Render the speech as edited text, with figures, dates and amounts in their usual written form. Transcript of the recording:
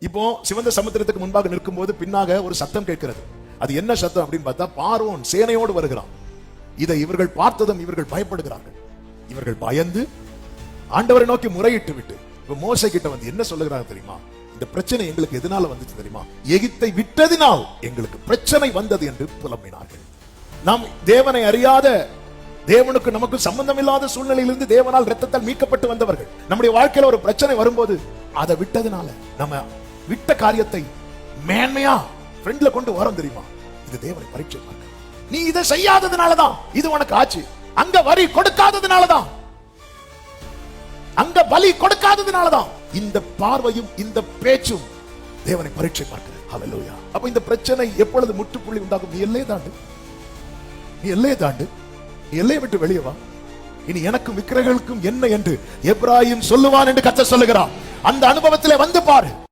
இப்போ சிவந்த சமுத்திரத்துக்கு முன்பாக நிற்கும் போது பின்னாக ஒரு சத்தம் கேட்கிறது. அது என்ன சத்தம் அப்படின்னு பார்த்தா, பார்வோன் சேனையோடு வருகிறான். இதை இவர்கள் பார்த்ததும் இவர்கள் பயப்படுகிறார்கள். இவர்கள் பயந்து ஆண்டவரை நோக்கி முறையிட்டு விட்டு இப்ப மோசே கிட்ட வந்து என்ன சொல்லுகிறாங்க தெரியுமா? இந்த பிரச்சனை எங்களுக்கு எதனால வந்துச்சு தெரியுமா? எகிப்தை விட்டதினால் எங்களுக்கு பிரச்சனை வந்தது என்று புலம்பினார்கள். நாம் தேவனை அறியாத, தேவனுக்கு நமக்கு சம்பந்தம் இல்லாத சூழ்நிலையிலிருந்து தேவனால் இரத்தத்தால் மீட்கப்பட்டு வந்தவர்கள். நம்முடைய வாழ்க்கையில ஒரு பிரச்சனை வரும்போது அதை விட்டதுனால, நம்ம விட்ட காரியத்தை மேன்மையா ஃப்ரெண்ட்ல கொண்டு வரோம் தெரியுமா? இது தேவனை பரீட்சை பண்ண. நீ இதை செய்யாததுனாலதான் இது உனக்கு ஆச்சு. அங்க வரி கொடுக்காததுனாலதான், அங்க பலி கொடுக்காததுனாலதான். இந்த பார்வையும் இந்த பேச்சும் தேவனை பரீட்சை பார்க்கிறது. ஹல்லேலூயா. அப்ப இந்த பிரச்சனை எப்பொழுது முற்றுப்புள்ளி உண்டாகும்? நீ எல்லையை தாண்டு, நீ எல்லையை தாண்டு, நீ எல்லையை விட்டு வெளியே வா. இனி எனக்கும் விக்கிரகங்களுக்கும் என்ன என்று எப்ராயிம் சொல்லுவான் என்று கர்த்தர் சொல்லுகிறார். அந்த அனுபவத்திலே வந்து பாரு.